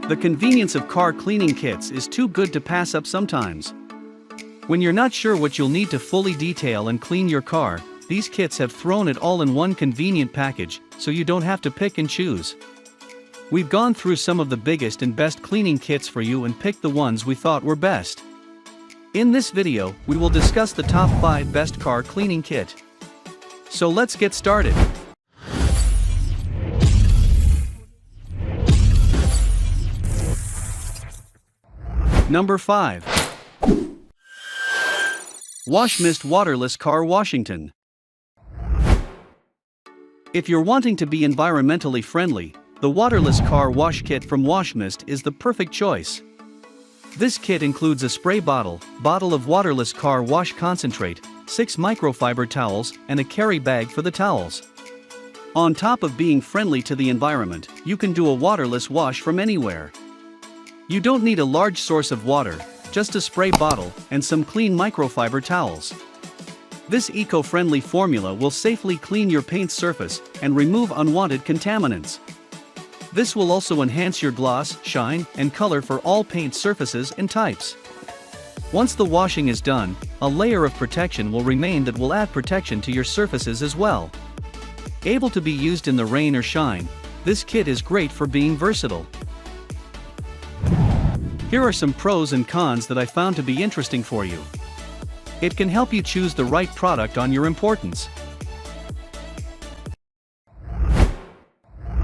The convenience of car cleaning kits is too good to pass up sometimes. When you're not sure what you'll need to fully detail and clean your car, these kits have thrown it all in one convenient package, so you don't have to pick and choose. We've gone through some of the biggest and best cleaning kits for you and picked the ones we thought were best. In this video, we will discuss the top 5 best car cleaning kit. So let's get started. Number 5. WashMist Waterless Car Washington. If you're wanting to be environmentally friendly, the Waterless Car Wash Kit from WashMist is the perfect choice. This kit includes a spray bottle of waterless car wash concentrate, 6 microfiber towels, and a carry bag for the towels. On top of being friendly to the environment, you can do a waterless wash from anywhere. You don't need a large source of water, just a spray bottle and some clean microfiber towels. This eco-friendly formula will safely clean your paint surface and remove unwanted contaminants. This will also enhance your gloss, shine, and color for all paint surfaces and types. Once the washing is done, a layer of protection will remain that will add protection to your surfaces as well. Able to be used in the rain or shine, this kit is great for being versatile. Here are some pros and cons that I found to be interesting for you. It can help you choose the right product on your importance.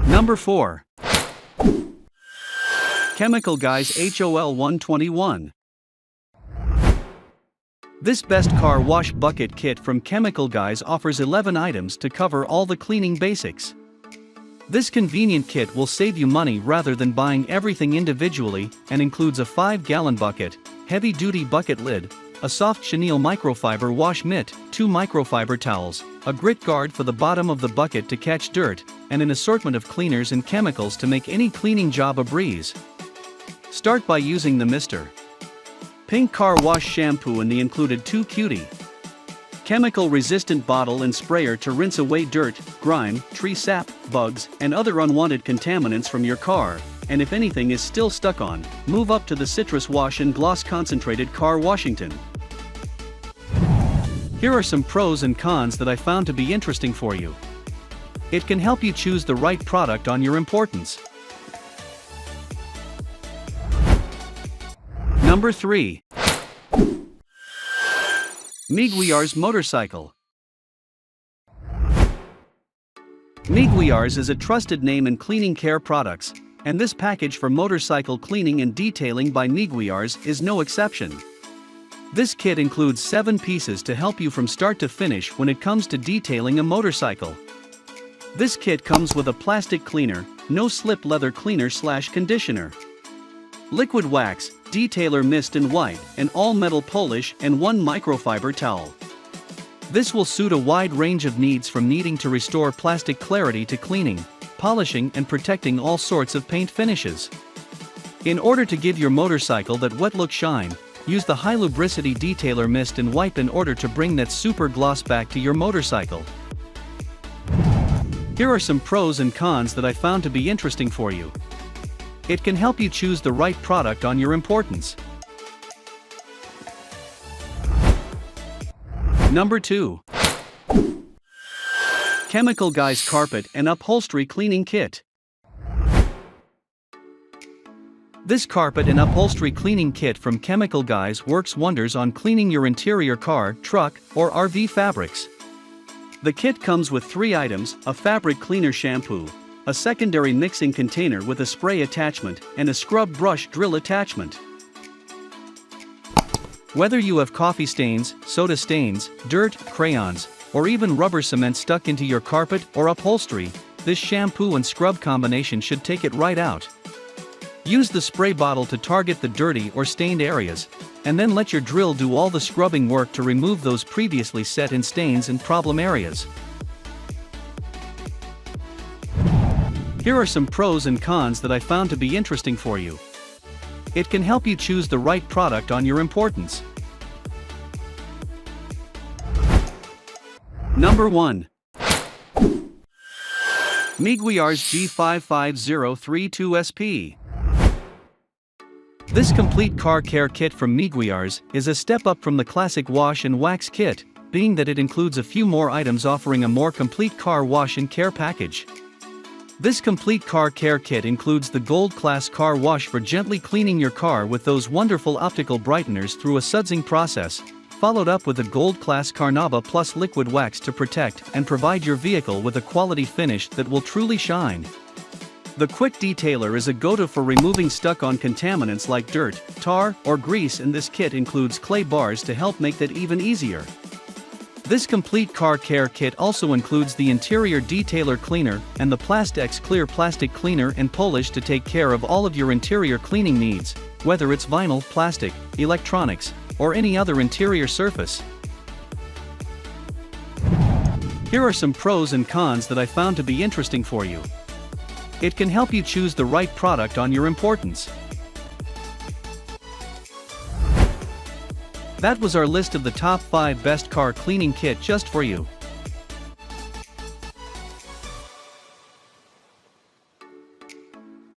Number 4. Chemical Guys HOL 121. This best car wash bucket kit from Chemical Guys offers 11 items to cover all the cleaning basics. This convenient kit will save you money rather than buying everything individually and includes a 5-gallon bucket, heavy-duty bucket lid, a soft chenille microfiber wash mitt, 2 microfiber towels, a grit guard for the bottom of the bucket to catch dirt, and an assortment of cleaners and chemicals to make any cleaning job a breeze. Start by using the Mr. Pink Car Wash Shampoo and the included 2 Cutie chemical-resistant bottle and sprayer to rinse away dirt, grime, tree sap, bugs, and other unwanted contaminants from your car, and if anything is still stuck on, move up to the Citrus Wash and Gloss Concentrated Car Washington. Here are some pros and cons that I found to be interesting for you. It can help you choose the right product on your importance. Number 3. Miguels Motorcycle. Miguels is a trusted name in cleaning care products, and this package for motorcycle cleaning and detailing by Miguels is no exception. This kit includes 7 pieces to help you from start to finish when it comes to detailing a motorcycle. This kit comes with a plastic cleaner, no-slip leather cleaner/conditioner, liquid wax, detailer mist and wipe, and all-metal polish and 1 microfiber towel. This will suit a wide range of needs from needing to restore plastic clarity to cleaning, polishing and protecting all sorts of paint finishes. In order to give your motorcycle that wet look shine, use the high lubricity detailer mist and wipe in order to bring that super gloss back to your motorcycle. Here are some pros and cons that I found to be interesting for you. It can help you choose the right product on your importance. Number 2. Chemical Guys Carpet and Upholstery Cleaning Kit. This carpet and upholstery cleaning kit from Chemical Guys works wonders on cleaning your interior car, truck, or RV fabrics. The kit comes with 3 items, a fabric cleaner shampoo, a secondary mixing container with a spray attachment, and a scrub brush drill attachment. Whether you have coffee stains, soda stains, dirt, crayons, or even rubber cement stuck into your carpet or upholstery, this shampoo and scrub combination should take it right out. Use the spray bottle to target the dirty or stained areas, and then let your drill do all the scrubbing work to remove those previously set in stains and problem areas. Here are some pros and cons that I found to be interesting for you. It can help you choose the right product on your importance. Number 1. Miguels G55032SP. This complete car care kit from Miguels is a step up from the classic wash and wax kit, being that it includes a few more items offering a more complete car wash and care package. This complete car care kit includes the Gold Class car wash for gently cleaning your car with those wonderful optical brighteners through a sudsing process, followed up with the Gold Class Carnauba Plus liquid wax to protect and provide your vehicle with a quality finish that will truly shine. The Quick Detailer is a go-to for removing stuck-on contaminants like dirt, tar, or grease, and this kit includes clay bars to help make that even easier. This complete car care kit also includes the Interior Detailer Cleaner and the Plastex Clear Plastic Cleaner and Polish to take care of all of your interior cleaning needs, whether it's vinyl, plastic, electronics, or any other interior surface. Here are some pros and cons that I found to be interesting for you. It can help you choose the right product on your importance. That was our list of the top 5 best car cleaning kit just for you.